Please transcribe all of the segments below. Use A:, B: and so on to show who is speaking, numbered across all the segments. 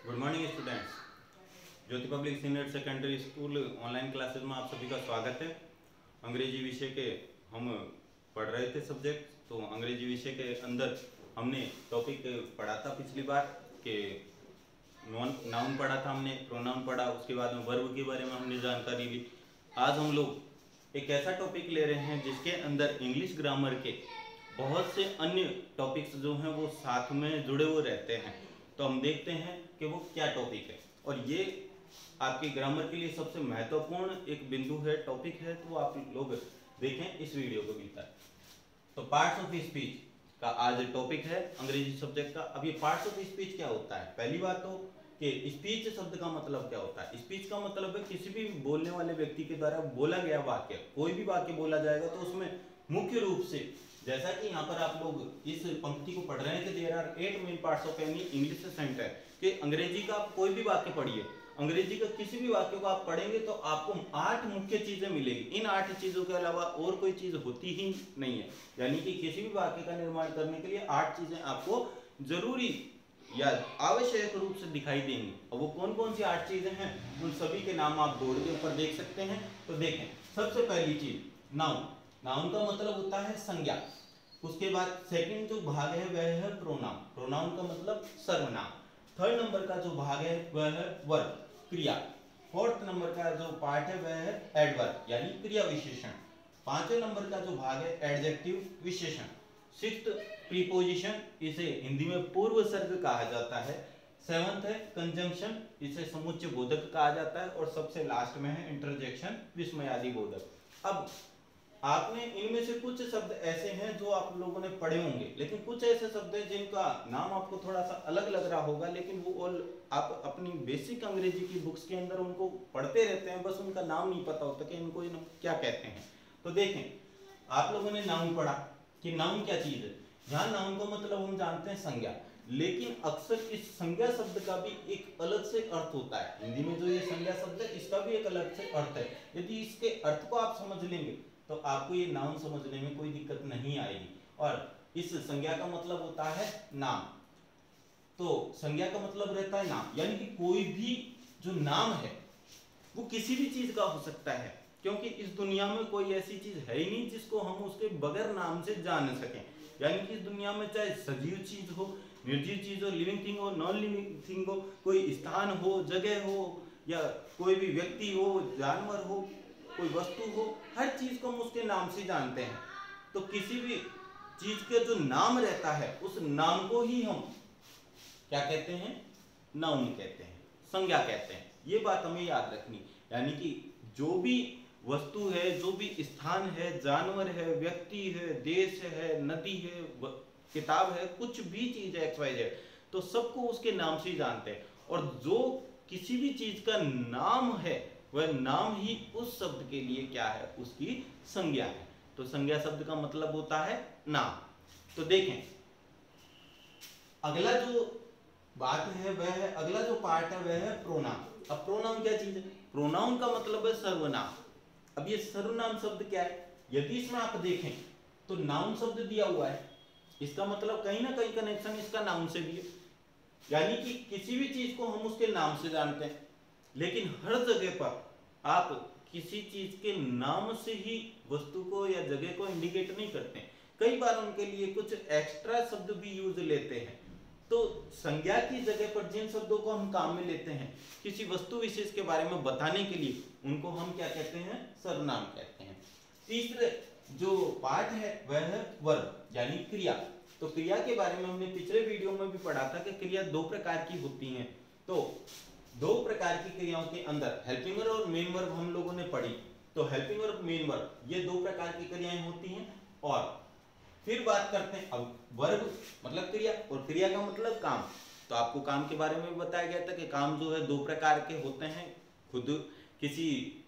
A: Good morning students. Jyoti public senior secondary school online classes में आप सभी का स्वागत है। अंग्रेजी विषय के हम पढ़ रहे थे सब्जेक्ट, तो अंग्रेजी विषय के अंदर हमने टॉपिक पढ़ा था पिछली बार कि नाउन पढ़ा था हमने, प्रोनाउन पढ़ा, उसके बाद में वर्ब के बारे में हमने जानकारी ली। आज हम लोग एक ऐसा टॉपिक ले रहे हैं जिसके अंदर इंग्लिश ग्रामर के बहुत से अन्य टॉपिक्स जो हैं वो साथ में जुड़े हुए रहते हैं। तो हम देखते हैं कि वो क्या टॉपिक है, और ये आपके ग्रामर के लिए सबसे महत्वपूर्ण एक बिंदु है, टॉपिक है, तो आप लोग देखें इस वीडियो को भी तक। तो पार्ट्स ऑफ स्पीच का आज टॉपिक है अंग्रेजी सब्जेक्ट का। अब ये पार्ट्स ऑफ स्पीच क्या होता है? पहली बात तो कि स्पीच शब्द का मतलब क्या होता है। स्पीच का मतलब है किसी भी बोलने वाले व्यक्ति के द्वारा बोला गया वाक्य। कोई भी वाक्य बोला जाएगा तो उसमें मुख्य रूप से, जैसा कि यहाँ पर आप लोग इस पंक्ति को पढ़ रहे हैं कि there are 8 main parts of any English sentence, कि अंग्रेजी का कोई भी वाक्य पढ़िए, अंग्रेजी का किसी भी वाक्य को आप पढ़ेंगे तो आपको 8 मुख्य चीजें मिलेगी। इन 8 चीजों के अलावा और कोई चीज होती ही नहीं है, यानी कि किसी भी वाक्य का निर्माण करने के लिए 8 चीजें आपको जरूरी या आवश्यक रूप से दिखाई देंगी। और वो कौन कौन सी 8 चीजें हैं, उन सभी के नाम आप बोर्ड के ऊपर देख सकते हैं। तो देखें, सबसे पहली चीज नाउन। नाउन का मतलब होता है संज्ञा। उसके बाद सेकंड जो भाग है वह है प्रोनाउन। प्रोनाउन का मतलब सर्वनाम। थर्ड नंबर का जो भाग है वह है वर्ब, क्रिया। फोर्थ नंबर का जो पार्ट है वह है एडवर्ब यानी क्रिया विशेषण। पांचवें नंबर का जो भाग है एडजेक्टिव विशेषण। सिक्स्थ प्रीपोजिशन, इसे हिंदी में पूर्व सर्ग कहा जाता है। सेवंथ है कंजंक्शन, इसे समुच्चय बोधक कहा जाता है। और सबसे लास्ट में है इंटरजेक्शन, विस्मयादि बोधक। अब आपने इनमें से कुछ शब्द ऐसे हैं जो आप लोगों ने पढ़े होंगे, लेकिन कुछ ऐसे शब्द हैं जिनका नाम आपको थोड़ा सा अलग लग रहा होगा, लेकिन वो ऑल आप अपनी बेसिक अंग्रेजी की बुक्स के अंदर उनको पढ़ते रहते हैं, बस उनका नाम नहीं पता होता कि इनको क्या कहते हैं। तो देखें, आप लोगों ने नाउन पढ़ा कि नाउन क्या चीज है। यहाँ नाउन का मतलब हम जानते हैं संज्ञा, लेकिन अक्सर इस संज्ञा शब्द का भी एक अलग से अर्थ होता है। हिंदी में जो ये संज्ञा शब्द है इसका भी एक अलग से अर्थ है। यदि इसके अर्थ को आप समझ लेंगे तो आपको ये नाउन समझने में कोई दिक्कत नहीं आएगी। और इस संज्ञा का मतलब होता है नाम। तो संज्ञा का मतलब रहता है नाम, यानी कि कोई भी जो नाम है वो किसी भी चीज का हो सकता है, क्योंकि इस दुनिया में कोई ऐसी चीज है ही नहीं जिसको हम उसके बगैर नाम से जान सकें। यानी कि इस दुनिया में चाहे सजीव चीज हो, निर्जीव चीज हो, लिविंग थिंग हो, नॉन लिविंग थिंग हो, कोई स्थान हो, जगह हो, या कोई भी व्यक्ति हो, जानवर हो, कोई वस्तु हो, हर चीज को हम उसके नाम से जानते हैं। तो किसी भी चीज का जो नाम रहता है उस नाम को ही हम क्या कहते हैं? नाउन कहते हैं, संज्ञा कहते हैं। ये बात हमें याद रखनी, यानी कि जो भी वस्तु है, जो भी स्थान है, जानवर है, व्यक्ति है, देश है, नदी है, किताब है, कुछ भी चीज है XYZ, तो सबको उसके नाम से ही जानते हैं। और जो किसी भी चीज का नाम है वह नाम ही उस शब्द के लिए क्या है? उसकी संज्ञा है। तो संज्ञा शब्द का मतलब होता है नाम। तो देखें, अगला जो बात है वह है, अगला जो पार्ट है वह है प्रोनाउन। अब प्रोनाउन क्या चीज है? प्रोनाउन का मतलब है सर्वनाम। अब ये सर्वनाम शब्द क्या है? यदि इसमें आप देखें तो नाउन शब्द दिया हुआ है, इसका मतलब कहीं ना कहीं कनेक्शन इसका नाउन से भी है, यानी कि किसी भी चीज को हम उसके नाम से जानते हैं। लेकिन हर जगह पर आप किसी चीज के नाम से ही वस्तु को या जगह को इंडिकेट नहीं करते हैं। कई बार उनके लिए कुछ एक्स्ट्रा शब्द भी यूज लेते हैं। तो संज्ञा की जगह पर जिन शब्दों को हम काम में लेते हैं किसी वस्तु विशेष के बारे में बताने के लिए, उनको हम क्या कहते हैं? सर्वनाम कहते हैं। तीसरे जो पार्ट है वह है वर्ब यानी क्रिया। तो क्रिया के बारे में हमने पिछले वीडियो में भी पढ़ा था कि क्रिया 2 प्रकार की होती हैं। तो 2 प्रकार की क्रियाओं के अंदर हेल्पिंग वर्ब और मेन वर्ब हम लोगों ने पढ़ी। तो हेल्पिंग वर्ब, मेन वर्ब, ये 2 प्रकार की क्रियाएं होती हैं। और फिर बात करते हैं, अब वर्ब मतलब क्रिया और क्रिया का मतलब काम। तो आपको काम के बारे में भी बताया गया था कि काम जो है 2 प्रकार के होते हैं, खुद किसी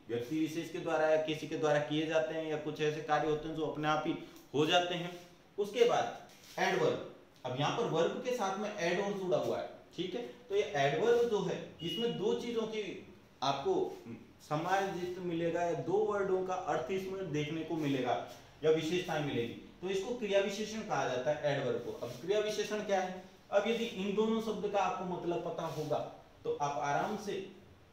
A: व्यक्ति विशेष के द्वारा या किसी के द्वारा किए जाते हैं, या कुछ ऐसे कार्य होते हैं जो अपने आप ही हो जाते हैं। उसके बाद एडवर्ब। अब यहाँ पर वर्ब के साथ में एड और जुड़ा हुआ है, ठीक है। तो ये एडवर्ब जो है इसमें 2 चीजों की आपको समायोजित मिलेगा, या 2 वर्डों का अर्थ इसमें देखने को मिलेगा या विशेषताएं मिलेगी। तो इसको क्रिया विशेषण कहा जाता है, एडवर्ब को। अब क्रिया विशेषण क्या है? अब यदि इन दोनों शब्द का आपको मतलब पता होगा तो आप आराम से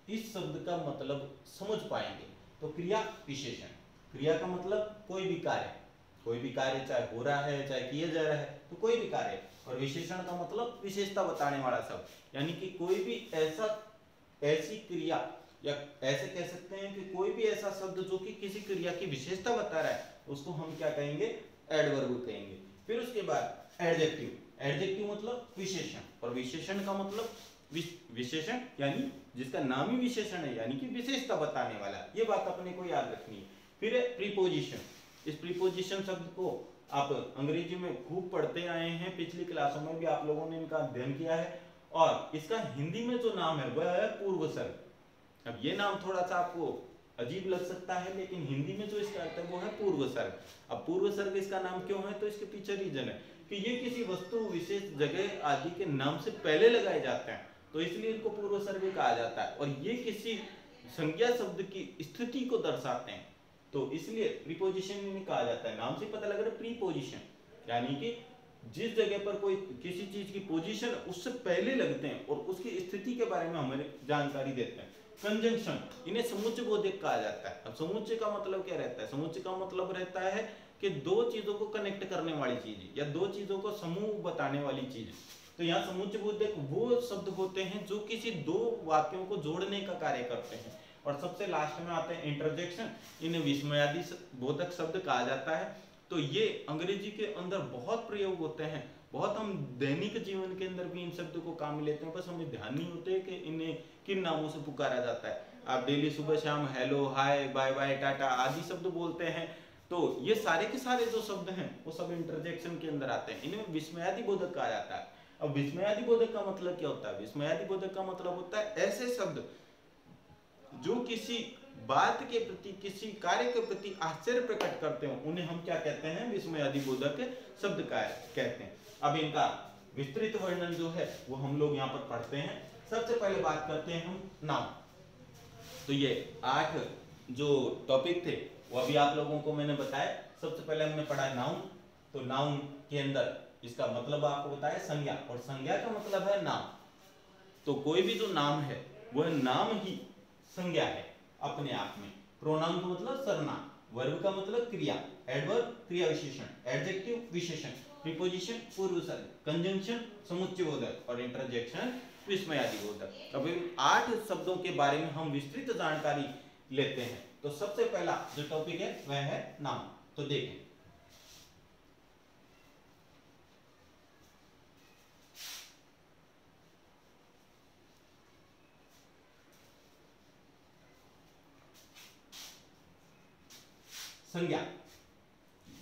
A: इस शब्द का मतलब समझ पाएंगे। तो क्रिया विशेषण, क्रिया का मतलब कोई भी कार्य चाहे हो रहा है चाहे किया जा रहा है, तो कोई भी कार्य। और विशेषण का मतलब विशेषता बताने वाला शब्द, यानी कि कोई भी ऐसी क्रिया, या ऐसे कह सकते हैं कि कोई भी ऐसा शब्द जो कि किसी क्रिया की विशेषता बता रहा है, उसको हम क्या कहेंगे, एडवर्ब कहेंगे। फिर उसके बाद एडजेक्टिव, एडजेक्टिव मतलब विशेषण, और विशेषण का मतलब विशेषण यानी जिसका नाम ही विशेषण है, यानी कि विशेषता बताने वाला, ये बात अपने को याद रखनी है। फिर प्रीपोजिशन, इस प्रीपोजिशन शब्द को आप अंग्रेजी में खूब पढ़ते आए हैं, पिछली क्लासों में भी आप लोगों ने इनका अध्ययन किया है। और इसका हिंदी में जो नाम है वह है पूर्वसर्ग। अब ये नाम थोड़ा सा आपको अजीब लग सकता है, लेकिन हिंदी में जो इसका अर्थ है वो है पूर्वसर्ग। अब पूर्वसर्ग इसका नाम क्यों है, तो इसके पीछे रीजन है कि ये किसी वस्तु विशेष जगह आदि के नाम से पहले लगाए जाते हैं, तो इसलिए इनको पूर्वसर्ग कहा जाता है। और ये किसी संज्ञा शब्द की स्थिति को दर्शाते हैं, तो इसलिए प्रीपोजिशन में कहा जाता है। नाम से पता लग रहा है प्रीपोजिशन, यानी कि जिस जगह पर कोई किसी चीज की पोजीशन उससे पहले लगते हैं और उसकी स्थिति के बारे में हमें जानकारी देते हैं। कंजंक्शन, इन्हें समुच्चय बोधक कहा जाता है। अब समुच्चय का मतलब क्या रहता है, समुच्चय का मतलब रहता है कि दो चीजों को कनेक्ट करने वाली चीज या दो चीजों को समूह बताने वाली चीज। तो यहाँ समुच्चय बोधक वो शब्द होते हैं जो किसी दो वाक्यों को जोड़ने का कार्य करते हैं। और सबसे लास्ट में आते हैं इंटरजेक्शन, इन्हें विस्मयादि बोधक शब्द कहा जाता है। तो ये अंग्रेजी के अंदर बहुत प्रयोग होते हैं, बहुत हम दैनिक जीवन के अंदर भी इन शब्दों को काम में लेते हैं, बस हमें ध्यान नहीं होते कि इन्हें किन नामों से पुकारा जाता है। आप डेली सुबह शाम hello hi bye bye tata आदि शब्द बोलते हैं, तो ये सारे के सारे जो शब्द हैं वो सब इंटरजेक्शन के अंदर आते हैं, इन्हें विस्मयादि बोधक कहा जाता है। अब विस्मयादि बोधक का मतलब क्या होता है, विस्मयादि बोधक का मतलब होता है ऐसे शब्द जो किसी बात के प्रति, किसी कार्य के प्रति आश्चर्य प्रकट करते हो, उन्हें हम क्या कहते हैं, विस्मयादि बोधक शब्द कहते हैं। अब इनका विस्तृत वर्णन जो है वो हम लोग यहाँ पर पढ़ते हैं। सबसे पहले बात करते हैं हम नाउन। तो ये 8 जो टॉपिक थे वो अभी आप लोगों को मैंने बताया। सबसे पहले हमने पढ़ा नाउन। तो नाउन के अंदर इसका मतलब आपको बताया संज्ञा, और संज्ञा का मतलब है नाम। तो कोई भी जो नाम है वह नाम ही संज्ञा है अपने आप में। प्रोनाउन का मतलब सर्वनाम, वर्ब का मतलब क्रिया, एडवर्ब क्रिया विशेषण, एडजेक्टिव विशेषण, प्रीपोजिशन पूर्वसर्ग, कंजंक्शन समुच्चय बोधक और इंटरजेक्शन विस्मयादि बोधक। अब इन 8 शब्दों के बारे में हम विस्तृत जानकारी लेते हैं। तो सबसे पहला जो टॉपिक है वह है नाउन। तो देखें, संज्ञा,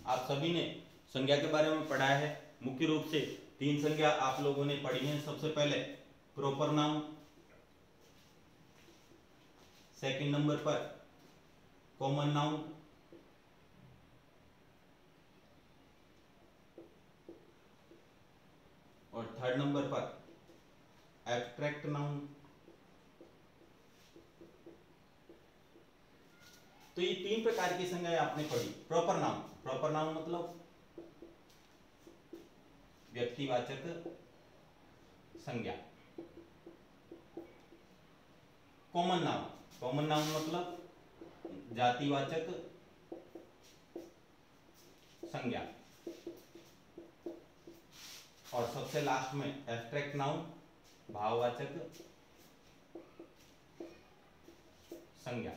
A: आप सभी ने संज्ञा के बारे में पढ़ा है। मुख्य रूप से 3 संज्ञा आप लोगों ने पढ़ी हैं। सबसे पहले प्रॉपर नाउन, सेकंड नंबर पर कॉमन नाउन, और थर्ड नंबर पर एब्स्ट्रैक्ट नाउन। तो ये 3 प्रकार की संज्ञा आपने पढ़ी। प्रॉपर नाउन, प्रॉपर नाउन मतलब व्यक्तिवाचक संज्ञा। कॉमन नाउन, कॉमन नाउन मतलब जातिवाचक संज्ञा। और सबसे लास्ट में एब्स्ट्रैक्ट नाउन, भाववाचक संज्ञा।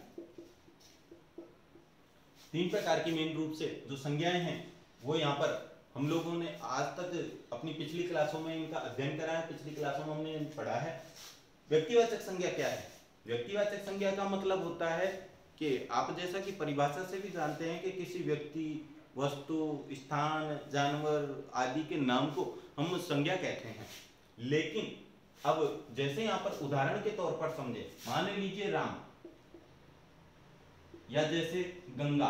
A: 3 प्रकार की मेन रूप से जो संज्ञाएं हैं वो यहाँ पर हम लोगों ने आज तक अपनी पिछली क्लासों में इनका अध्ययन करा है, पिछली क्लासों में हमने पढ़ा है। व्यक्तिवाचक संज्ञा क्या है? व्यक्तिवाचक संज्ञा का मतलब होता है कि आप जैसा कि परिभाषा से भी जानते हैं कि किसी व्यक्ति, वस्तु, स्थान, जानवर आदि के नाम को हम संज्ञा कहते हैं। लेकिन अब जैसे यहाँ पर उदाहरण के तौर पर समझे, मान लीजिए राम, या जैसे गंगा,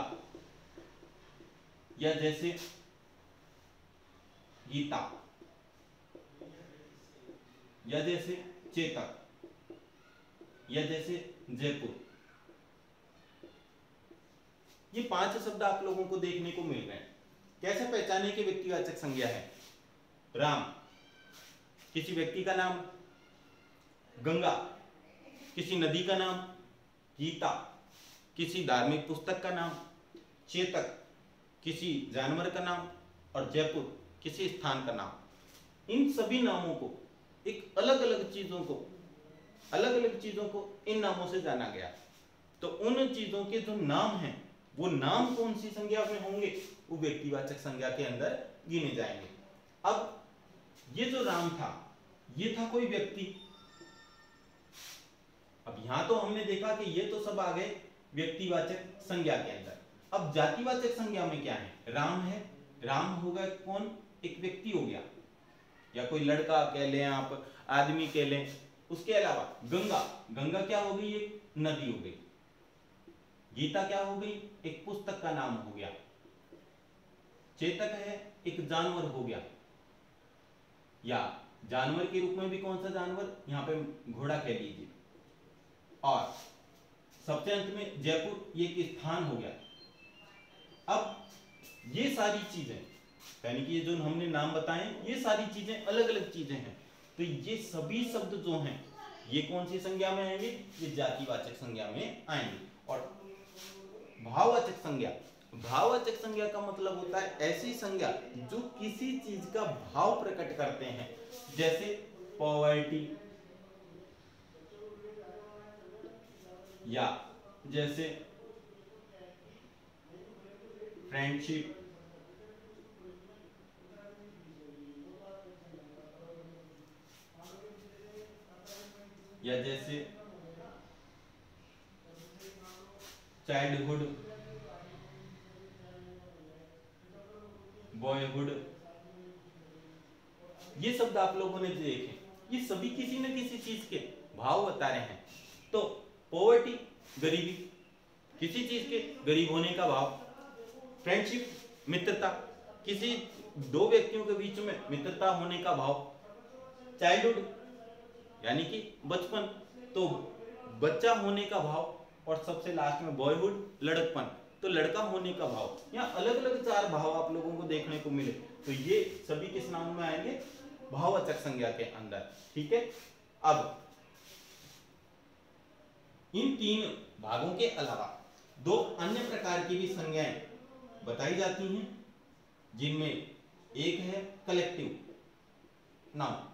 A: या जैसे गीता, या जैसे चेतक, या जैसे जयपुर। ये 5 शब्द आप लोगों को देखने को मिल रहे हैं। कैसे पहचाने कि व्यक्तिवाचक संज्ञा है? राम किसी व्यक्ति का नाम, गंगा किसी नदी का नाम, गीता किसी धार्मिक पुस्तक का नाम, चेतक किसी जानवर का नाम और जयपुर किसी स्थान का नाम। इन सभी नामों को एक अलग अलग चीजों को इन नामों से जाना गया। तो उन चीजों के जो नाम हैं वो नाम कौन सी संज्ञा में होंगे, वो व्यक्तिवाचक संज्ञा के अंदर गिने जाएंगे। अब ये जो राम था ये था कोई व्यक्ति। अब यहां तो हमने देखा कि ये तो सब आ गए व्यक्तिवाचक संज्ञा के अंदर। अब जातिवाचक संज्ञा में क्या है, राम है, राम होगा कौन, एक व्यक्ति हो गया, या कोई लड़का कह लें आप, आदमी कह लें। उसके अलावा गंगा, गंगा क्या हो गई, एक नदी हो गई। गीता क्या हो गई, एक पुस्तक का नाम हो गया। चेतक है, एक जानवर हो गया, या जानवर के रूप में भी कौन सा जानवर, यहां पे घोड़ा कह लीजिए। और सबसे अंत में जयपुर, ये एक स्थान हो गया। अब ये सारी चीजें यानी कि ये जो हमने नाम बताए ये सारी चीजें अलग अलग चीजें हैं। तो ये सभी शब्द जो हैं ये कौन सी संज्ञा में आएंगे, ये जातिवाचक संज्ञा में आएंगे। और भाववाचक संज्ञा, भाववाचक संज्ञा का मतलब होता है ऐसी संज्ञा जो किसी चीज का भाव प्रकट करते हैं। जैसे पॉवर्टी, या जैसे फ्रेंडशिप, या जैसे चाइल्डहुड, बॉयहुड। ये शब्द आप लोगों ने देखे, ये सभी किसी न किसी चीज के भाव बता रहे हैं। तो पॉवर्टी गरीबी, किसी चीज के गरीब होने का भाव। फ्रेंडशिप मित्रता, किसी दो व्यक्तियों के बीच में मित्रता होने का भाव। चाइल्डहुड यानी कि बचपन, तो बच्चा होने का भाव। और सबसे लास्ट में बॉयहुड, लड़कपन, तो लड़का होने का भाव। यहाँ अलग अलग चार भाव आप लोगों को देखने को मिले। तो ये सभी किस नाम में आएंगे, भाववाचक संज्ञा के अंदर। ठीक है। अब इन तीन भागों के अलावा दो अन्य प्रकार की भी संज्ञाएं बताई जाती हैं, जिनमें एक है कलेक्टिव नाउन।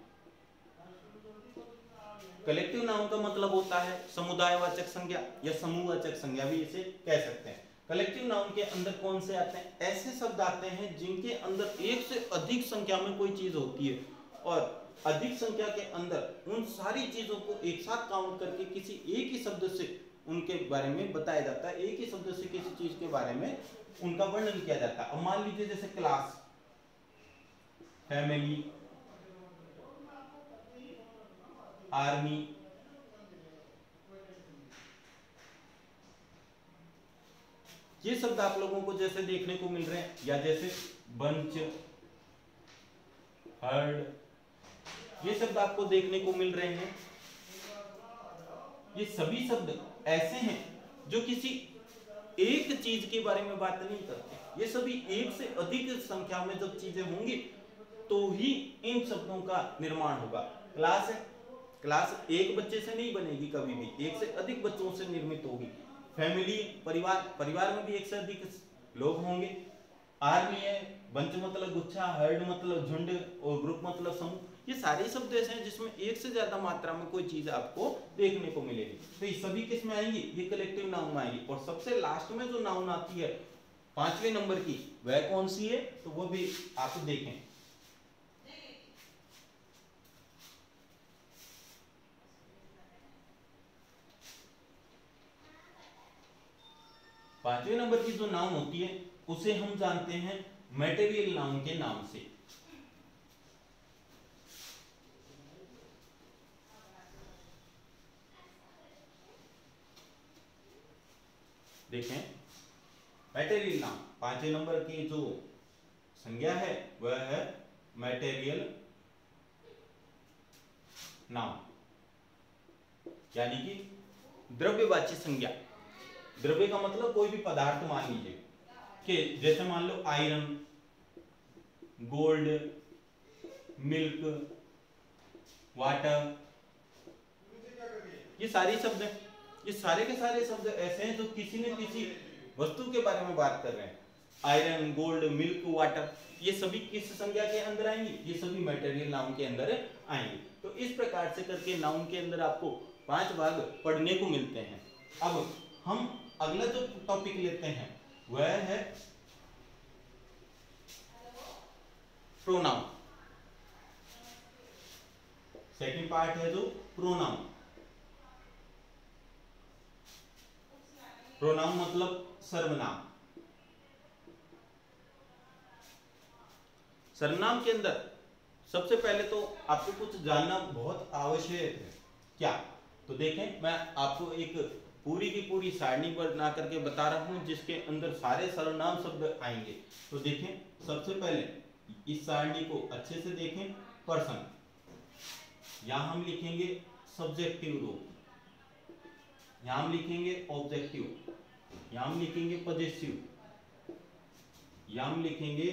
A: कलेक्टिव नाउन का मतलब होता है समुदायवाचक संज्ञा या समूहवाचक संज्ञा भी इसे कह सकते हैं। कलेक्टिव नाउन के अंदर कौन से आते हैं, ऐसे शब्द आते हैं जिनके अंदर एक से अधिक संख्या में कोई चीज होती है और अधिक संख्या के अंदर उन सारी चीजों को एक साथ काउंट करके किसी एक ही शब्द से उनके बारे में बताया जाता है। एक ही शब्द से किसी चीज के बारे में उनका वर्णन किया जाता है। अब मान लीजिए जैसे क्लास, फैमिली, आर्मी, ये शब्द आप लोगों को जैसे देखने को मिल रहे हैं, या जैसे बंच, हर्ड, ये शब्द आपको देखने को मिल रहे हैं। ये सभी शब्द ऐसे हैं जो किसी एक चीज के बारे में बात नहीं करते। ये सभी एक से अधिक संख्या में जब चीजें होंगी तो ही इन शब्दों का निर्माण होगा। क्लास है, क्लास एक बच्चे से नहीं बनेगी, कभी भी एक से अधिक बच्चों से निर्मित होगी। फैमिली, परिवार, परिवार में भी एक से अधिक लोग होंगे। आर्मी है, बंच मतलब गुच्छा, हर्ड मतलब झुंड और ग्रुप मतलब समूह। ये सारे शब्द ऐसे हैं जिसमें एक से ज्यादा मात्रा में कोई चीज आपको देखने को मिलेगी। तो ये सभी किस में आएंगी, ये कलेक्टिव नाउन में आएंगी। और सबसे लास्ट में जो नाउन आती है 5वें नंबर की, वह कौन सी है, तो वो भी आप देखें। पांचवें नंबर की जो नाउन होती है उसे हम जानते हैं मटेरियल नाउन के नाम से। देखें, मटेरियल नाउन पांचवें नंबर की जो संज्ञा है वह है मटेरियल नाउन, यानी कि द्रव्यवाची संज्ञा। द्रव्य का मतलब कोई भी पदार्थ मान लीजिए कि जैसे मान लो आयरन, गोल्ड, मिल्क, वाटर, ये सारे शब्द हैं, ये सारे के सारे शब्द ऐसे हैं जो किसी न किसी वस्तु के बारे में बात कर रहे हैं। आयरन, गोल्ड, मिल्क, वाटर, ये सभी किस संज्ञा के अंदर आएंगे? ये सभी मटेरियल नाउन के अंदर आएंगे। तो इस प्रकार से करके नाउन के अंदर आपको 5 भाग पढ़ने को मिलते हैं। अब हम अगला जो टॉपिक लेते हैं वह है प्रोनाउन। सेकंड पार्ट है जो प्रोनाउन। प्रोनाउन मतलब सर्वनाम। सर्वनाम के अंदर सबसे पहले तो आपको कुछ जानना बहुत आवश्यक है। क्या? तो देखें, मैं आपको एक पूरी की पूरी सारणी बना करके बता रहा हूं जिसके अंदर सारे सर्वनाम शब्द आएंगे। तो देखें, सबसे पहले इस सारणी को अच्छे से देखें। पर्सन, यहां हम लिखेंगे सब्जेक्टिव रूप, यहां हम लिखेंगे ऑब्जेक्टिव, यहां हम लिखेंगे पॉजेसिव, यहां हम लिखेंगे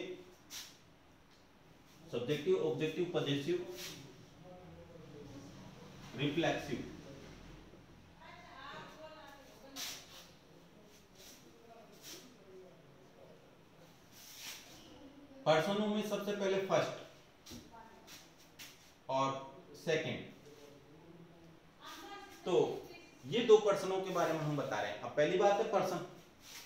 A: सब्जेक्टिव, ऑब्जेक्टिव, पॉजेसिव, रिफ्लेक्सिव। पर्सनों में सबसे पहले फर्स्ट और सेकंड, तो ये 2 पर्सनों के बारे में हम बता रहे हैं। अब पहली बात है पर्सन।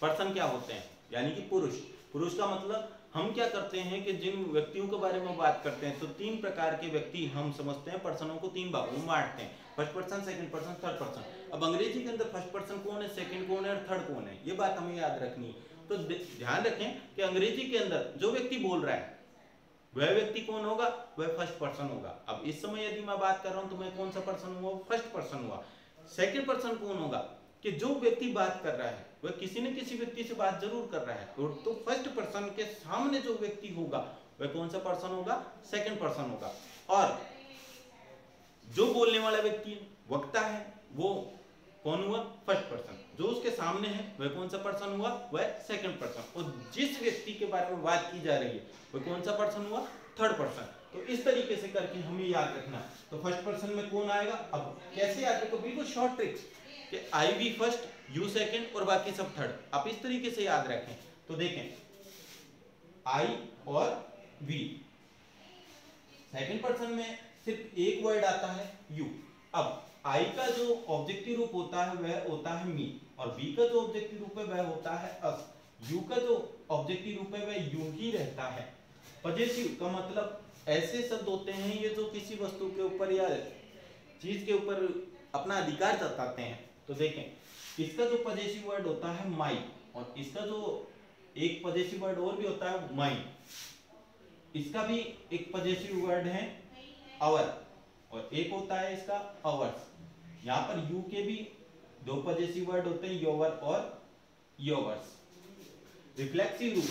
A: पर्सन क्या होते हैं? यानी कि पुरुष। पुरुष का मतलब हम क्या करते हैं कि जिन व्यक्तियों के बारे में बात करते हैं, तो 3 प्रकार के व्यक्ति हम समझते हैं। पर्सनों को 3 भागों में बांटते हैं, first person, second person, third person. अब अंग्रेजी के अंदर फर्स्ट पर्सन कौन है, सेकंड कौन है और थर्ड कौन है, ये बात हमें याद रखनी है। तो ध्यान रखें कि अंग्रेजी के अंदर जो व्यक्ति बोल रहा है वह व्यक्ति कौन होगा? वह फर्स्ट पर्सन होगा। अब इस समय यदि मैं बात कर रहा हूं तो मैं कौन सा पर्सन हुआ? फर्स्ट पर्सन हुआ। सेकंड पर्सन कौन होगा? कि जो व्यक्ति बात कर रहा है वह किसी न किसी व्यक्ति से बात जरूर कर रहा है। तो फर्स्ट पर्सन के सामने जो व्यक्ति होगा वह कौन सा पर्सन होगा? सेकंड पर्सन होगा। और जो बोलने वाला व्यक्ति वक्ता है वो कौन हुआ? First person. जो उसके सामने है वह कौन सा पर्सन हुआ? वह सेकंड पर्सन। और जिस व्यक्ति के बारे में बात की जा रही है वह कौन सा पर्सन हुआ? Third person. तो इस तरीके से करके हमें याद रखना। तो फर्स्ट पर्सन में कौन आएगा? अब कैसे याद रखो? बिल्कुल शॉर्ट ट्रिक्स कि आई वी फर्स्ट, यू सेकंड और बाकी सब थर्ड। आप इस तरीके से याद रखें। तो देखें, आई और वी। सेकंड पर्सन में सिर्फ एक वर्ड आता है यू। अब आई का जो ऑब्जेक्टिव रूप होता है वह होता है मी, और वी का जो ऑब्जेक्टिव रूप है वह होता है अस। यू का जो ऑब्जेक्टिव रूप है वह यू ही रहता है। पॉजेसिव का मतलब ऐसे शब्द होते हैं ये जो किसी वस्तु के ऊपर या चीज के ऊपर अपना अधिकार जताते हैं। तो देखें, इसका जो पॉजेसिव वर्ड होता है माई, और इसका जो एक पॉजेसिव वर्ड और भी होता है माई, इसका भी एक पॉजेसिव वर्ड है आवर, और एक होता है इसका आवर्स। यहां पर यू के भी 2 पॉजेसिव वर्ड होते हैं, योवर और योवर्स। रिफ्लेक्सिव रूप,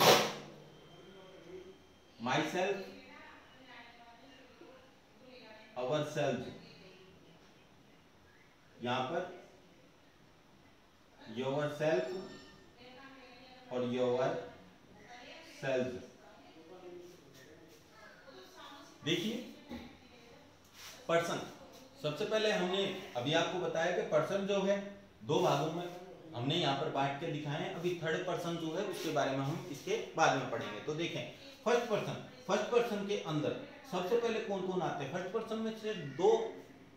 A: माई सेल्फ, अवर सेल्फ, यहां पर योवर सेल्फ और योवर सेल्फ। देखिए, पर्सन सबसे पहले हमने अभी आपको बताया कि पर्सन जो है 2 भागों में हमने यहाँ पर बांट के दिखाए हैं। अभी थर्ड पर्सन जो है उसके बारे में हम इसके बाद में पढ़ेंगे। तो देखें, फर्स्ट पर्सन। फर्स्ट पर्सन के अंदर सबसे पहले कौन कौन आते हैं? फर्स्ट पर्सन में सिर्फ 2,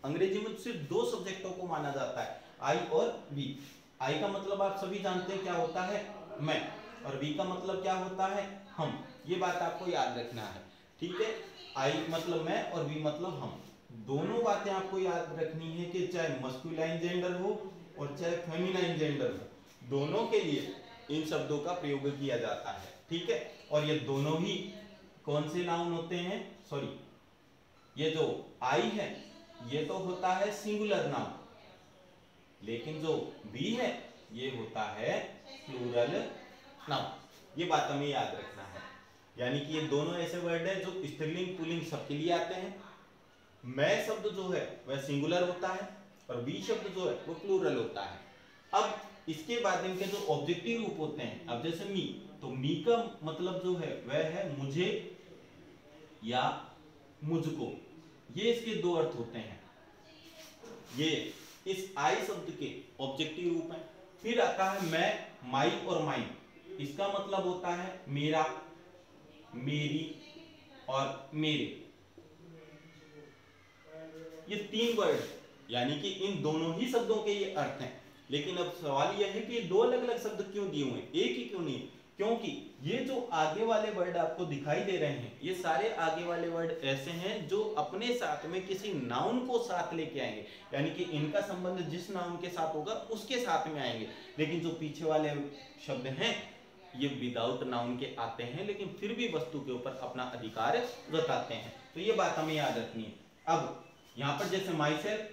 A: अंग्रेजी में सिर्फ 2 सब्जेक्टों को माना जाता है, आई और वी। आई का मतलब आप सभी जानते हैं क्या होता है? मैं। और वी का मतलब क्या होता है? हम। ये बात आपको याद रखना है, ठीक है? आई मतलब मैं और वी मतलब हम। दोनों बातें आपको याद रखनी है कि चाहे मस्कुलाइन जेंडर हो और चाहे फेमिनाइन जेंडर हो, दोनों के लिए इन शब्दों का प्रयोग किया जाता है, ठीक है? और ये दोनों ही कौन से नाउन होते हैं? सॉरी, ये जो आई है ये तो होता है सिंगुलर नाउन, लेकिन जो वी है ये होता है प्लूरल नाउन। ये बात हमें याद रखना है। यानी कि ये दोनों ऐसे वर्ड है जो स्त्रीलिंग पुल्लिंग सबके लिए आते हैं। मैं शब्द जो है वह सिंगुलर होता है और वी शब्द जो है वो प्लूरल होता है। अब इसके बाद इनके जो ऑब्जेक्टिव रूप होते हैं, अब जैसे मी, तो मी का मतलब जो है वह है मुझे या मुझको। ये इसके 2 अर्थ होते हैं। ये इस आई शब्द के ऑब्जेक्टिव रूप है। फिर आता है मैं, माई और माइन, इसका मतलब होता है मेरा, मेरी और मेरे। ये तीन वर्ड, यानी कि इन दोनों ही शब्दों के ये अर्थ हैं। लेकिन अब सवाल यह है कि ये दो अलग अलग शब्द क्यों दिए हुए हैं, एक ही क्यों नहीं? क्योंकि ये जो आगे वाले वर्ड आपको दिखाई दे रहे हैं, ये सारे आगे वाले वर्ड ऐसे हैं जो अपने साथ में किसी नाउन को साथ लेके आएंगे, यानी कि इनका संबंध जिस नाउन के साथ होगा उसके साथ में आएंगे। लेकिन जो पीछे वाले शब्द हैं ये विदाउट नाउन के आते हैं, लेकिन फिर भी वस्तु के ऊपर अपना अधिकार जताते हैं। तो ये बात हमें याद रखनी है। अब यहां पर जैसे माई सेल्फ,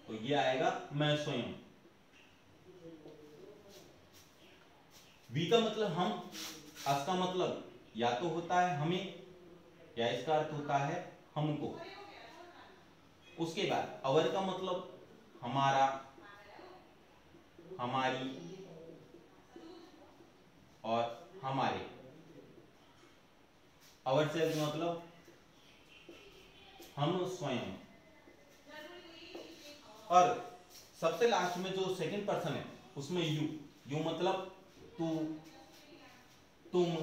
A: तो ये आएगा मैं स्वयं। वी का मतलब हम, अस का मतलब या तो होता है हमें, या इसका अर्थ होता है हमको। उसके बाद अवर का मतलब हमारा, हमारी और हमारे। अवर सेल्फ मतलब हम स्वयं। और सबसे लास्ट में जो सेकंड पर्सन है उसमें यू, यू मतलब तू, तुम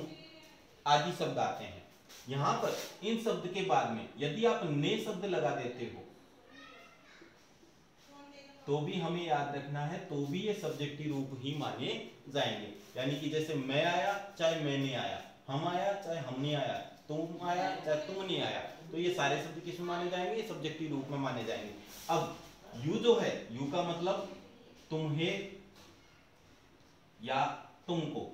A: आदि शब्द आते हैं। यहां पर इन शब्द के बाद में यदि आप ने शब्द लगा देते हो तो भी हमें याद रखना है, तो भी ये सब्जेक्टिव रूप ही माने जाएंगे। यानी कि जैसे मैं आया चाहे मैंने आया, हम आया चाहे हमने आया, तुम आया चाहे तुमने आया, तो ये सारे शब्द किस में माने जाएंगे? ये सब्जेक्टिव रूप में माने जाएंगे। अब यू जो है, यू का मतलब तुम्हें या तुमको।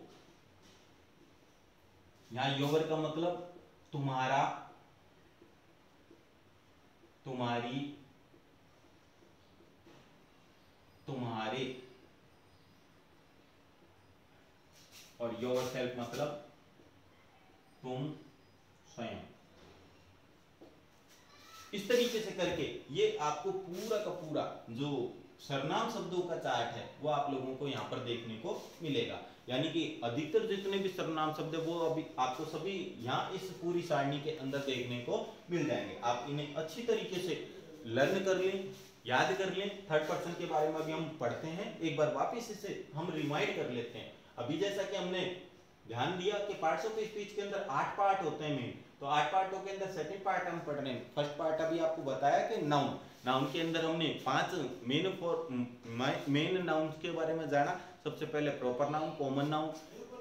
A: यहां योवर का मतलब तुम्हारा, तुम्हारी, तुम्हारे। और योर सेल्फ मतलब तुम स्वयं। इस तरीके से करके ये आपको पूरा का पूरा जो सर्वनाम शब्दों का चार्ट है वो आप लोगों को यहाँ पर देखने को मिलेगा। यानी कि अधिकतर जितने भी सर्वनाम शब्द है वो अभी आपको सभी यहाँ इस पूरी सारणी के अंदर देखने को मिल जाएंगे। आप इन्हें अच्छी तरीके से लर्न कर लें, याद कर लें। थर्ड पर्सन के बारे में अभी हम पढ़ते हैं, एक बार वापिस इसे हम रिमाइंड कर लेते हैं। अभी जैसा कि हमने ध्यान दिया कि पार्ट्स ऑफ स्पीच के अंदर 8 पार्ट होते हैं मेन, तो 8 पार्टों के अंदर सेकंड पार्ट हम पढ़ रहे हैं। फर्स्ट पार्ट अभी आपको बताया कि नाउन, नाउन के अंदर हमने 5 मेन नाउन के बारे में जाना। सबसे पहले proper noun, common noun,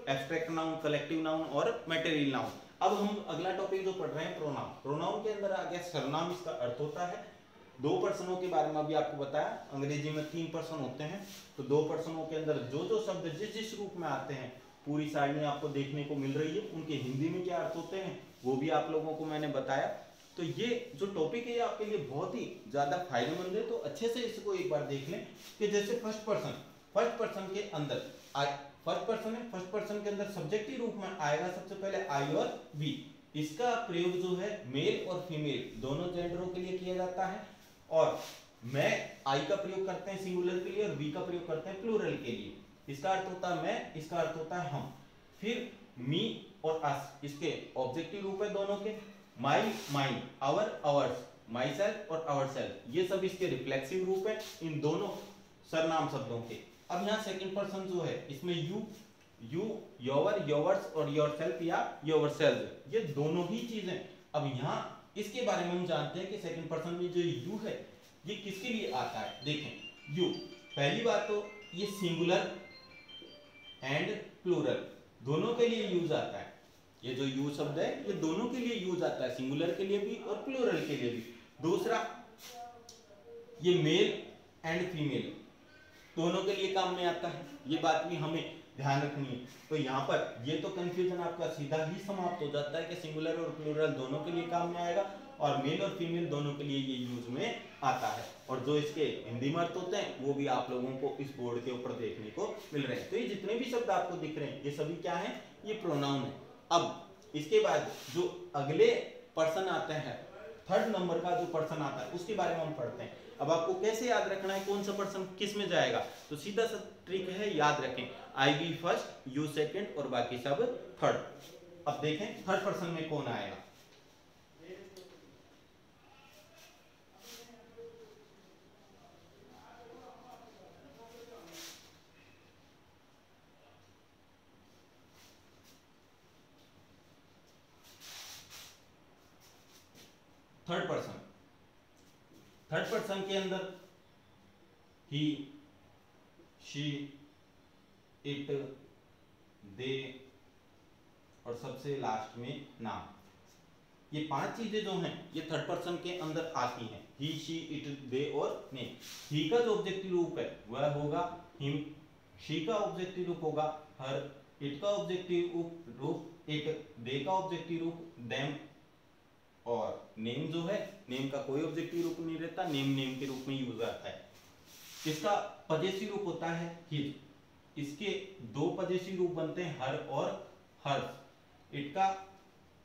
A: abstract noun, collective noun और मटेरियल नाउन। अब हम अगला टॉपिक जो पढ़ रहे हैं प्रोनाउन। प्रोनाउन के अंदर आ गया सर्वनाम, इसका अर्थ होता है 2 पर्सनों के बारे में अभी आपको बताया। अंग्रेजी में 3 पर्सन होते हैं, तो 2 पर्सनों के अंदर जो जो शब्द जिस जिस रूप में आते हैं पूरी सारणी आपको देखने को मिल रही है। उनके हिंदी में क्या अर्थ होते हैं वो भी आप लोगों को मैंने बताया। तो ये जो टॉपिक है आपके लिए बहुत ही ज्यादा फायदेमंद है, तो अच्छे से इसको एक बार देख लें कि जैसे फर्स्ट पर्सन के अंदर फर्स्ट पर्सन है, फर्स्ट पर्सन के अंदर सब्जेक्टिव रूप में आएगा सबसे पहले आई और वी। इसका प्रयोग जो है मेल और फीमेल दोनों जेंडरों के लिए किया जाता है। और मैं आई का प्रयोग करते हैं सिंगुलर के लिए और वी का प्रयोग करते हैं प्लूरल के लिए। इसका अर्थ होता है मैं, इसका अर्थ होता है हम। फिर मी और अस, इसके ऑब्जेक्टिव रूप है दोनों के। My, mine, our, ours, myself और आवर सेल्फ, ये सब इसके रिफ्लेक्सिव रूप है इन दोनों सर्वनाम शब्दों के। अब यहाँ सेकंड पर्सन जो है इसमें यू, योवर, योवर्स और योरसेल्फ या योरसेल्फ, ये दोनों ही चीजें। अब यहाँ इसके बारे में हम जानते हैं कि सेकंड पर्सन में जो यू है ये किसके लिए आता है। देखें यू, पहली बात तो ये सिंगुलर एंड प्लूरल दोनों के लिए यूज आता है। ये जो यू शब्द है ये दोनों के लिए यूज आता है, सिंगुलर के लिए भी और प्लूरल के लिए भी। दूसरा, ये मेल एंड फीमेल दोनों के लिए काम में आता है, ये बात भी हमें ध्यान रखनी है। तो यहाँ पर ये तो कंफ्यूजन आपका सीधा ही समाप्त हो जाता है कि सिंगुलर और प्लूरल दोनों के लिए काम में आएगा और मेल और फीमेल दोनों के लिए ये यूज में आता है। और जो इसके हिंदी में अर्थ होते हैं वो भी आप लोगों को इस बोर्ड के ऊपर देखने को मिल रहे हैं। तो ये जितने भी शब्द आपको दिख रहे हैं ये सभी क्या है, ये प्रोनाउन है। अब इसके बाद जो अगले पर्सन आते हैं, थर्ड नंबर का जो पर्सन आता है उसके बारे में हम पढ़ते हैं। अब आपको कैसे याद रखना है कौन सा पर्सन किस में जाएगा, तो सीधा सा ट्रिक है, याद रखें आई बी फर्स्ट, यू सेकंड और बाकी सब थर्ड। अब देखें थर्ड पर्सन में कौन आएगा। थर्ड पर्सन के अंदर ही, शी, इट, दे और सबसे लास्ट में नाम। ये 5 चीजें जो हैं ये थर्ड पर्सन के अंदर आती हैं, ही, शी, इट, दे और नेम। ही का जो ऑब्जेक्टिव रूप है वह होगा हिम, शी का ऑब्जेक्टिव रूप होगा हर, इट का ऑब्जेक्टिव रूप इट, दे का ऑब्जेक्टिव रूप देम, और नेम जो है, नेम का कोई ऑब्जेक्टिव रूप नहीं रहता, नेम नेम के रूप में यूज आता है। इसका पजेसिव रूप होता है हिज, इसके 2 पजेसिव रूप बनते हैं हर और हर्स। इट का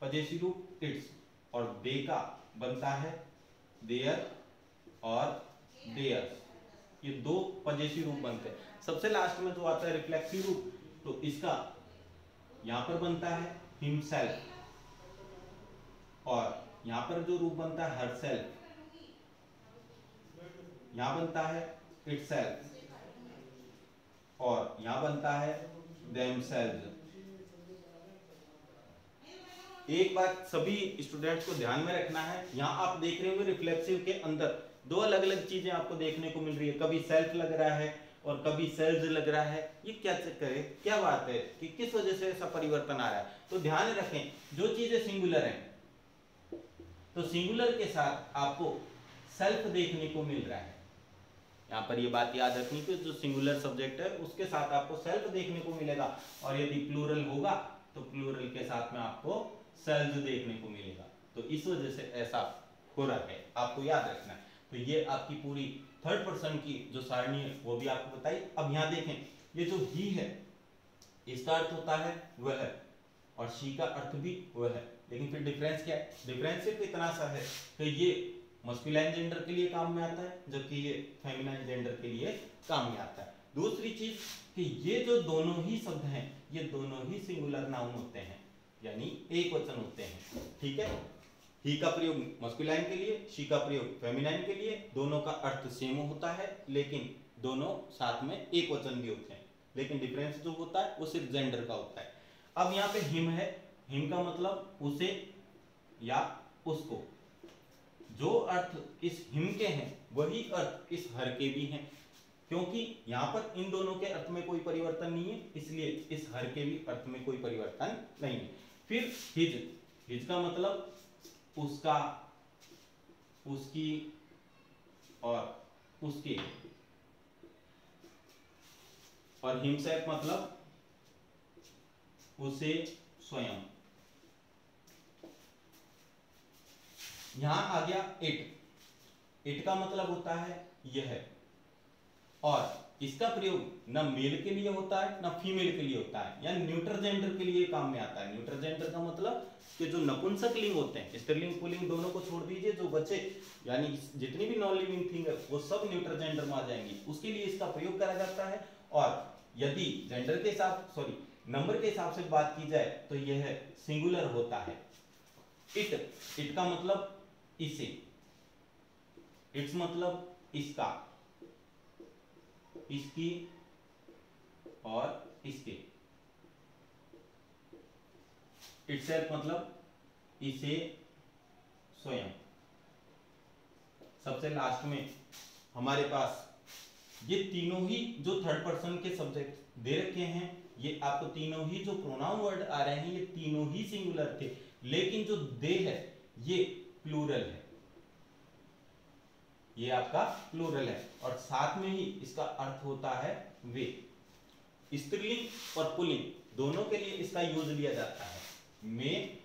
A: पजेसिव रूप इट्स और दे का बनता है देयर और देयर्स। ये 2 पजेसिव रूप बनते हैं। सबसे लास्ट में जो आता है रिफ्लेक्सिव रूप, तो इसका यहां पर बनता है हिमसेल्फ, और यहां पर जो रूप बनता है हरसेल्फ, यहां बनता है इटसेल्फ, और यहां बनता है देमसेल्व्स। एक बात सभी स्टूडेंट्स को ध्यान में रखना है, यहां आप देख रहे होंगे रिफ्लेक्सिव के अंदर 2 अलग अलग चीजें आपको देखने को मिल रही है, कभी सेल्फ लग रहा है और कभी सेल्स लग रहा है। ये क्या चक्कर है, क्या बात है कि किस वजह से ऐसा परिवर्तन आ रहा है? तो ध्यान रखें, जो चीजें सिंगुलर हैं तो सिंगुलर के साथ आपको सेल्फ देखने को मिल रहा है। यहाँ पर ये बात याद रखनी कि जो सिंगुलर सब्जेक्ट है उसके साथ आपको सेल्फ देखने को मिलेगा, और यदि प्लूरल होगा तो प्लूरल के साथ में आपको सेल्फ देखने को मिलेगा। तो इस वजह से ऐसा हो रहा है, आपको याद रखना है। तो ये आपकी पूरी थर्ड पर्सन की जो सारणी है वो भी आपको बताई। अब यहाँ देखें, ये जो ही है इसका अर्थ होता है वह, और शी का अर्थ भी वह है, लेकिन फिर डिफरेंस क्या है? डिफरेंस सिर्फ इतना सा है कि ये मस्कुलाइन जेंडर के लिए काम में आता है, जबकि ये फेमिनाइन जेंडर के लिए काम में आता है। दूसरी चीज कि ये जो दोनों ही शब्द हैं ये दोनों ही सिंगुलर नाउन होते हैं, यानी एक वचन होते हैं। ठीक है, ही का प्रयोग मस्कुलाइन के लिए, शी का प्रयोग फेमिनाइन के लिए, दोनों का अर्थ सेम होता है, लेकिन दोनों साथ में एक वचन भी होते हैं, लेकिन डिफरेंस जो होता है वो सिर्फ जेंडर का होता है। अब यहाँ पे हिम है, हिम का मतलब उसे या उसको। जो अर्थ इस हिम के हैं वही अर्थ इस हर के भी हैं, क्योंकि यहाँ पर इन दोनों के अर्थ में कोई परिवर्तन नहीं है, इसलिए इस हर के भी अर्थ में कोई परिवर्तन नहीं है। फिर हिज, हिज का मतलब उसका, उसकी और उसके, और हिमसेल्फ मतलब उसे स्वयं। यहां आ गया इट, इट का मतलब होता है यह, और इसका प्रयोग न मेल के लिए होता है न फीमेल के लिए होता है, या न्यूट्रल जेंडर के लिए काम में आता है। न्यूट्रल जेंडर का मतलब कि जो नपुंसक लिंग होते हैं, स्त्रीलिंग पुल्लिंग दोनों को छोड़ दीजिए, जो बचे यानी जितनी भी नॉन लिविंग थिंग है वो सब न्यूट्रल जेंडर में आ जाएंगी, उसके लिए इसका प्रयोग करा जाता है। और यदि जेंडर के हिसाब नंबर के हिसाब से बात की जाए तो यह सिंगुलर होता है। इट, इट का मतलब इसे, इट्स मतलब इसका, इसकी और इसके। इटसेल्फ मतलब इसे स्वयं। सबसे लास्ट में हमारे पास ये तीनों ही जो थर्ड पर्सन के सब्जेक्ट दे रखे हैं, ये आपको तीनों ही जो प्रोनाउन वर्ड आ रहे हैं ये तीनों ही सिंगुलर थे, लेकिन जो दे है ये प्लूरल है, ये आपका प्लूरल है, और साथ में ही इसका अर्थ होता है वे। स्त्रीलिंग और पुल्लिंग दोनों के लिए इसका यूज लिया जाता है, में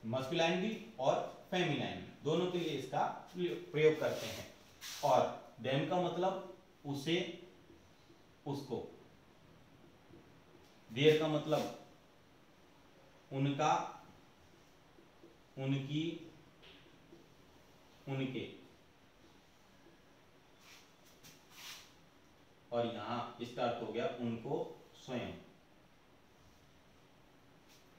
A: मस्कुलाइन भी और फेमिनाइन दोनों के लिए इसका प्रयोग करते हैं। और देम का मतलब उसे, उसको। देयर का मतलब उनका, उनकी, उनके, और यहां इसका अर्थ हो गया उनको स्वयं।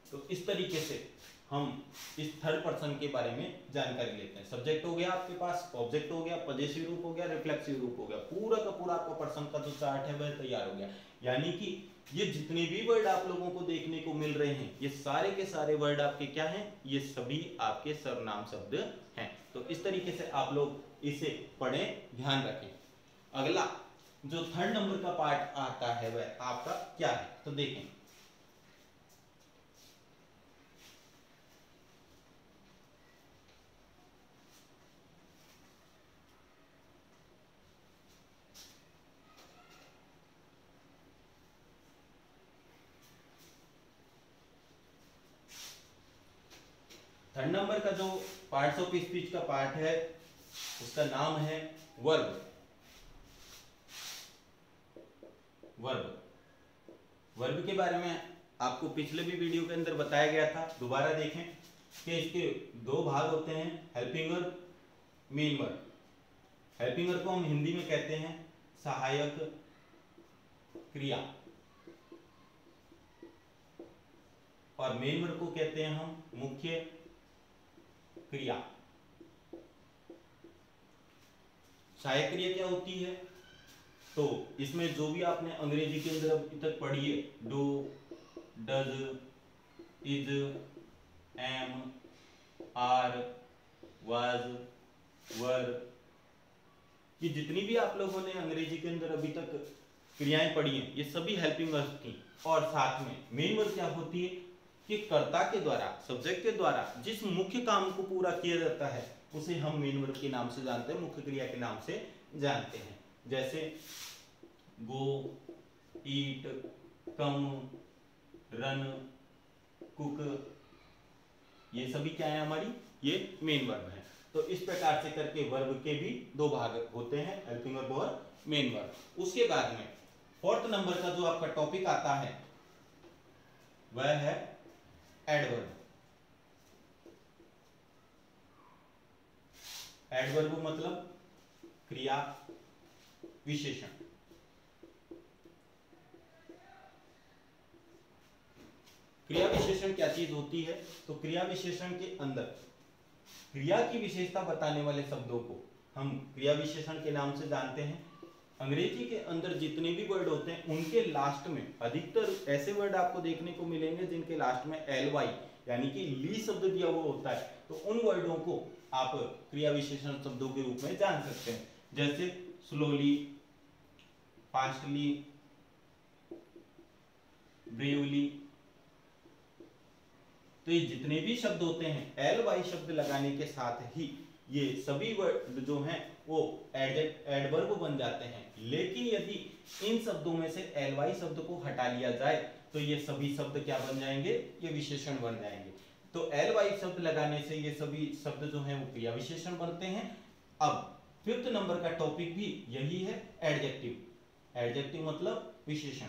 A: तो इस तरीके से हम इस थर्ड पर्सन के बारे में जानकारी लेते हैं। सब्जेक्ट हो गया आपके पास, ऑब्जेक्ट हो गया, पजेसिव रूप हो गया, रिफ्लेक्सिव रूप हो गया, पूरा का पूरा आपका पर्सन का जो चार्ट है वह तैयार हो गया। यानी कि ये जितने भी वर्ड आप लोगों को देखने को मिल रहे हैं ये सारे के सारे वर्ड आपके क्या हैं? ये सभी आपके सर्वनाम शब्द हैं। तो इस तरीके से आप लोग इसे पढ़ें, ध्यान रखें। अगला जो थर्ड नंबर का पार्ट आता है वह आपका क्या है, तो देखें। थर्ड नंबर का जो पार्ट्स ऑफ स्पीच का पार्ट है उसका नाम है वर्ब। वर्ब के बारे में आपको पिछले भी वीडियो के अंदर बताया गया था, दोबारा देखें कि इसके दो भाग होते हैं, helping verb, main verb. Helping verb को हम हिंदी में कहते हैं सहायक क्रिया, और मेन वर्ब को कहते हैं हम मुख्य क्रिया। सहायक क्रिया क्या होती है, तो इसमें जो भी आपने अंग्रेजी के अंदर अभी तक पढ़ी है, do, does, is, am, are, was, were, ये जितनी भी आप लोगों ने अंग्रेजी के अंदर अभी तक क्रियाएं पढ़ी हैं, ये सभी हेल्पिंग वर्ब थी। और साथ में मेन वर्ब क्या होती है कि कर्ता के द्वारा, सब्जेक्ट के द्वारा जिस मुख्य काम को पूरा किया जाता है उसे हम मेन वर्ब के नाम से जानते हैं, मुख्य क्रिया के नाम से जानते हैं। जैसे गो, ईट, कम, रन, कुक, ये सभी क्या है हमारी, ये मेन वर्ब है। तो इस प्रकार से करके वर्ब के भी दो भाग होते हैं, हेल्पिंग वर्ब और मेन वर्ब। उसके बाद में फोर्थ नंबर का जो आपका टॉपिक आता है वह है एडवर्ब। एडवर्ब मतलब क्रिया विशेषण। क्रिया विशेषण क्या चीज होती है, तो क्रिया विशेषण के अंदर क्रिया की विशेषता बताने वाले शब्दों को हम क्रिया विशेषण के नाम से जानते हैं। अंग्रेजी के अंदर जितने भी वर्ड होते हैं उनके लास्ट में अधिकतर ऐसे वर्ड आपको देखने को मिलेंगे जिनके लास्ट में ly यानी कि ली शब्द दिया हुआ होता है, तो उन वर्डों को आप क्रिया विशेषण शब्दों के रूप में जान सकते हैं। जैसे स्लोली, फास्टली, ब्रेवली, तो ये जितने भी शब्द होते हैं ly शब्द लगाने के साथ ही ये सभी वर्ड जो हैं वो एडवर्ब बन जाते हैं। लेकिन यदि इन शब्दों में से ly शब्द को हटा लिया जाए तो ये सभी शब्द क्या बन जाएंगे, ये विशेषण बन जाएंगे। तो ly शब्द लगाने से ये सभी शब्द जो हैं वो क्रिया विशेषण बनते हैं। अब फिफ्थ नंबर का टॉपिक भी यही है, एडजेक्टिव। एडजेक्टिव मतलब विशेषण।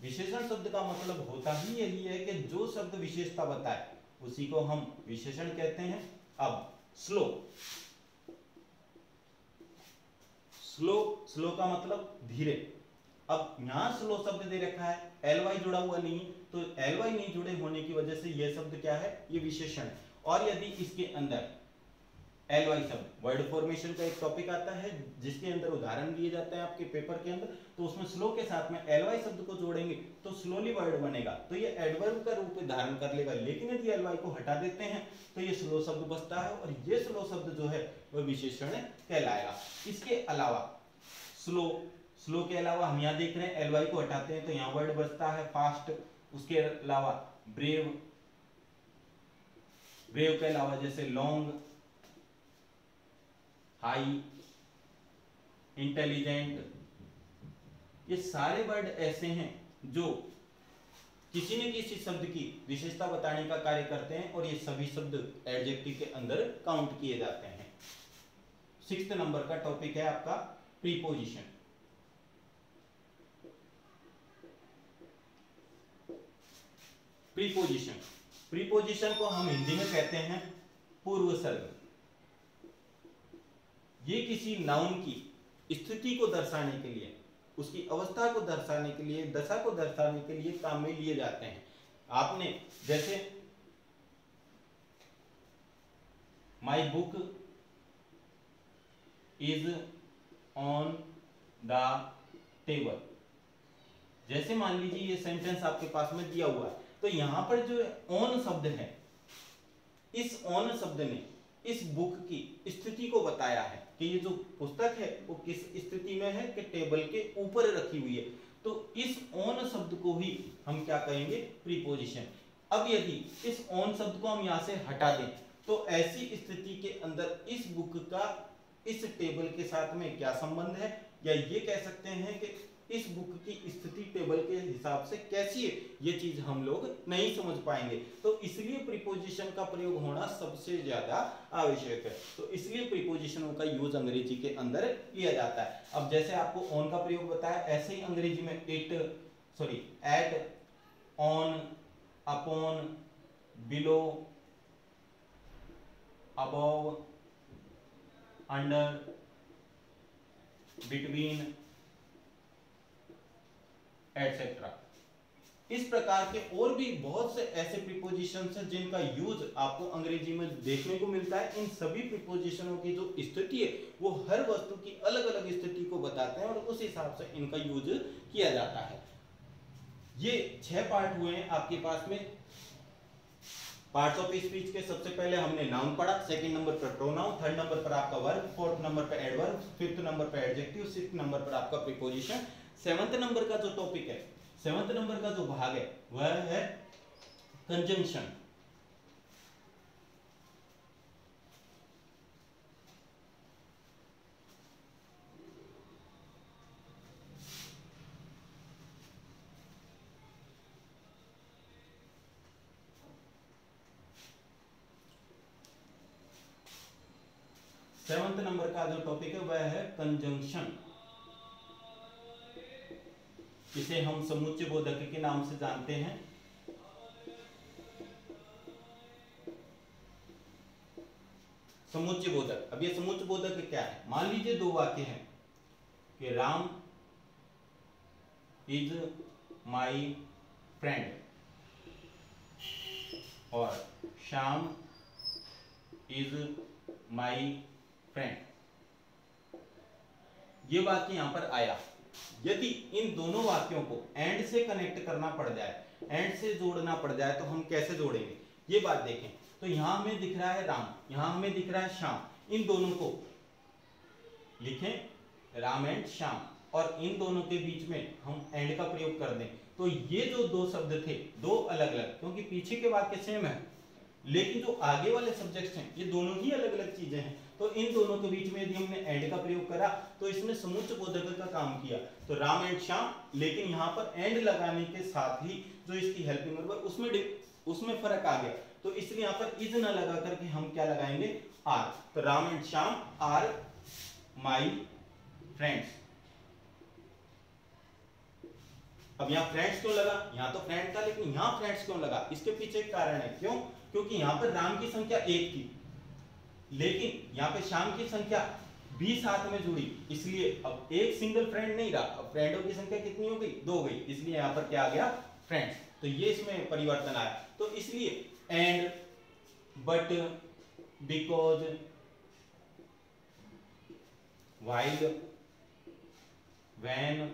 A: विशेषण शब्द का मतलब होता ही यही है कि जो शब्द विशेषता बताए उसी को हम विशेषण कहते हैं। अब स्लो, स्लो का मतलब धीरे। अब यहां स्लो शब्द दे रखा है, ly जुड़ा हुआ नहीं, तो ly नहीं जुड़े होने की वजह से यह शब्द क्या है, ये विशेषण है। और यदि इसके अंदर ly शब्द, वर्ड फॉर्मेशन का एक टॉपिक आता है जिसके अंदर उदाहरण दिए जाते हैं आपके पेपर के अंदर, तो उसमें स्लो के साथ में ly शब्द को जोड़ेंगे तो स्लोली वर्ड बनेगा, तो ये एडवर्ब का रूप धारण कर लेगा। लेकिन यदि ly को हटा देते हैं तो ये स्लो शब्द बचता है और ये स्लो शब्द जो है वह विशेषण कहलाएगा। इसके अलावा स्लो के अलावा हम यहाँ देख रहे हैं ly को हटाते हैं तो यहाँ वर्ड बचता है फास्ट। उसके अलावा ब्रेव के अलावा जैसे लॉन्ग, हाई, इंटेलिजेंट, ये सारे वर्ड ऐसे हैं जो किसी न किसी शब्द की विशेषता बताने का कार्य करते हैं और ये सभी शब्द एडजेक्टिव के अंदर काउंट किए जाते हैं। सिक्स्थ नंबर का टॉपिक है आपका प्रीपोजिशन। प्रीपोजिशन को हम हिंदी में कहते हैं पूर्वसर्ग। ये किसी नाउन की स्थिति को दर्शाने के लिए, उसकी अवस्था को दर्शाने के लिए, दशा को दर्शाने के लिए काम में लिए जाते हैं। आपने जैसे my book is on the table, जैसे मान लीजिए ये सेंटेंस आपके पास में दिया हुआ है, तो यहां पर जो ऑन शब्द है, इस ऑन शब्द ने इस बुक की स्थिति को बताया है कि ये जो पुस्तक है वो किस स्थिति में है कि टेबल के ऊपर रखी हुई है। तो इस ऑन शब्द को ही हम क्या कहेंगे, प्रीपोजिशन। अब यदि इस ऑन शब्द को हम यहां से हटा दें तो ऐसी स्थिति के अंदर इस बुक का इस टेबल के साथ में क्या संबंध है, या ये कह सकते हैं कि इस बुक की स्थिति टेबल के हिसाब से कैसी है, ये चीज हम लोग नहीं समझ पाएंगे। तो इसलिए प्रीपोजिशन का प्रयोग होना सबसे ज्यादा आवश्यक है। तो इसलिए प्रीपोजिशनों का यूज अंग्रेजी के अंदर किया जाता है। अब जैसे आपको ऑन का प्रयोग बताया, ऐसे ही अंग्रेजी में at, on, upon, below, above, under, between, etcetera. इस प्रकार के और भी बहुत से ऐसे प्रीपोजिशंस हैं जिनका यूज आपको अंग्रेजी में देखने को मिलता है। इन सभी प्रीपोजिशनों की जो स्थिति है वो हर वस्तु की अलग अलग स्थिति को बताते हैं और उस हिसाब से इनका यूज किया जाता है। ये 6 पार्ट हुए हैं आपके पास में पार्ट्स ऑफ स्पीच के। सबसे पहले हमने नाउन पढ़ा, सेकंड नंबर पर प्रोनाउन, थर्ड नंबर पर आपका वर्ब, फोर्थ नंबर पर एडवर्ब, फिफ्थ नंबर पर एडजेक्टिव, सिक्स्थ नंबर पर आपका प्रीपोजिशन। सेवंथ नंबर का जो टॉपिक है, सेवंथ नंबर का जो भाग है वह है कंजंक्शन। सेवंथ नंबर का जो टॉपिक है वह है कंजंक्शन। इसे हम समुच्चय बोधक के नाम से जानते हैं। समुच्चय बोधक। अब ये समुच्चय बोधक क्या है? मान लीजिए 2 वाक्य हैं कि राम इज माई फ्रेंड और श्याम इज माई फ्रेंड। ये वाक्य यहां पर आया। यदि इन दोनों वाक्यों को एंड से कनेक्ट करना पड़ जाए, एंड से जोड़ना पड़ जाए, तो हम कैसे जोड़ेंगे ये बात देखें। तो यहां हमें दिख रहा है राम, यहां हमें दिख रहा है श्याम। इन दोनों को लिखें राम एंड श्याम, और इन दोनों के बीच में हम एंड का प्रयोग कर दें। तो ये जो 2 शब्द थे, 2 अलग अलग, क्योंकि पीछे के वाक्य सेम है लेकिन जो आगे वाले सब्जेक्ट्स हैं ये दोनों ही अलग अलग चीजें हैं। तो इन दोनों के बीच में यदि हमने एंड का प्रयोग करा तो इसने समुच्चय बोधक का काम किया। तो राम एंड श्याम, लेकिन यहाँ पर एंड लगाने के साथ ही जो इसकी हेल्पिंग वर्ब उसमें फर्क आ गया। तो इसलिए यहाँ पर इज न लगा करके हम क्या लगाएंगे, आर। तो Ram and Shyam are my friends. अब यहाँ फ्रेंड्स क्यों लगा? यहाँ तो फ्रेंड था लेकिन यहाँ फ्रेंड्स क्यों लगा? इसके पीछे एक कारण है। क्यों? क्योंकि यहाँ पर राम की संख्या 1 थी लेकिन यहाँ पे श्याम की संख्या 20 साथ में जुड़ी, इसलिए अब एक सिंगल फ्रेंड नहीं रहा। अब फ्रेंडों की संख्या कितनी हो गई? 2 हो गई, इसलिए यहाँ पर क्या आ गया? फ्रेंड्स। तो ये इसमें परिवर्तन आया। तो इसलिए and, but, because, while, when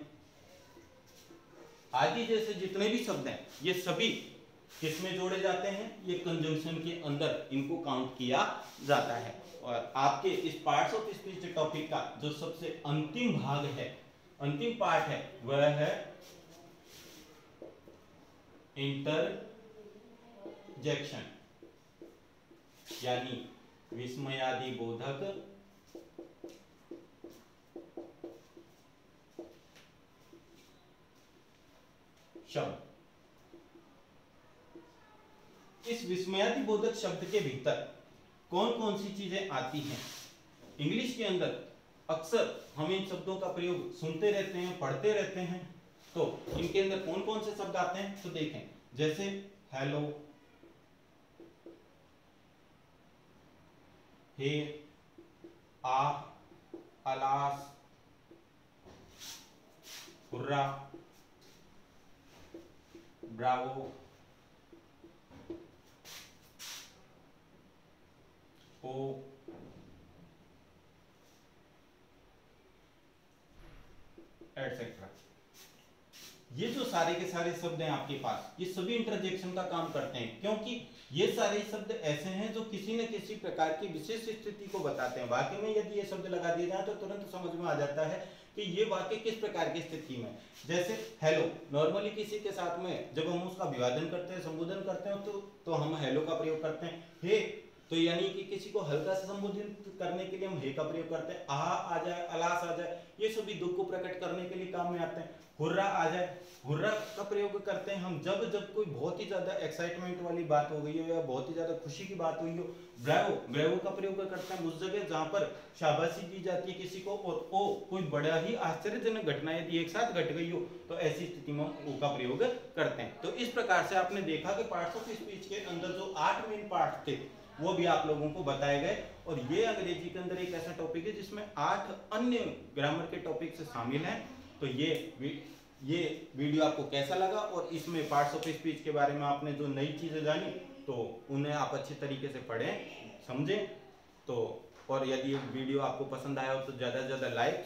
A: आदि जैसे जितने भी शब्द हैं ये सभी किसमें जोड़े जाते हैं? ये कंजंक्शन के अंदर इनको काउंट किया जाता है। और आपके इस पार्ट्स ऑफ स्पीच टॉपिक का जो सबसे अंतिम भाग है, अंतिम पार्ट है, वह है इंटरजेक्शन, यानी विस्मयादि बोधक शब्द। इस विस्मयादि बोधक शब्द के भीतर कौन कौन सी चीजें आती हैं? इंग्लिश के अंदर अक्सर हम इन शब्दों का प्रयोग सुनते रहते हैं, पढ़ते रहते हैं। तो इनके अंदर कौन कौन से शब्द आते हैं तो देखें, जैसे हेलो, हे, आ, अलास, हुर्रा, ब्रावो, ओ, एटसेट्रा। ये जो सारे के सारे शब्द हैं आपके पास, ये सभी इंटरजेक्शन का काम करते हैं, क्योंकि ये सारे शब्द ऐसे हैं जो किसी न किसी प्रकार की विशेष स्थिति को बताते हैं। वाक्य में यदि ये शब्द लगा दिए जाए तो तुरंत समझ में आ जाता है कि ये वाक्य किस प्रकार की स्थिति में। जैसे हेलो, नॉर्मली किसी के साथ में जब हम उसका अभिवादन करते हैं, संबोधन करते हैं तो हम हेलो का प्रयोग करते हैं। हे तो यानी कि किसी को हल्का से संबोधित करने के लिए हम हे का प्रयोग करते हैं। आ जाए, अलास आ जाए, ये सभी दुख को प्रकट करने के लिए काम में आते हैं। हुर्रा आ जाए, हुर्रा का प्रयोग करते हैं हम जब कोई बहुत ही ज्यादा एक्साइटमेंट वाली बात हो गई हो या बहुत ही ज्यादा खुशी की बात हुई हो। ब्रेवो, ब्रेवो का प्रयोग करते हैं उस जगह जहां पर शाबाशी दी जाती है किसी को, और ओ कोई बड़ा ही आश्चर्यजनक घटना यदि एक साथ घट गई हो तो ऐसी स्थिति में हम ओ का प्रयोग करते हैं। तो इस प्रकार से आपने देखा कि पार्ट्स ऑफ स्पीच के अंदर जो 8 मेन पार्ट थे वो भी आप लोगों को बताए गए, और ये अंग्रेजी के अंदर एक ऐसा टॉपिक है जिसमें 8 अन्य ग्रामर के टॉपिक से शामिल हैं। तो ये वीडियो आपको कैसा लगा, और इसमें पार्ट्स ऑफ स्पीच के बारे में आपने जो नई चीजें जानी तो उन्हें आप अच्छी तरीके से पढ़ें, समझें। तो और यदि ये वीडियो आपको पसंद आया हो तो ज़्यादा से ज़्यादा लाइक,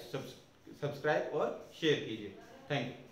A: सब्सक्राइब और शेयर कीजिए। Thank you.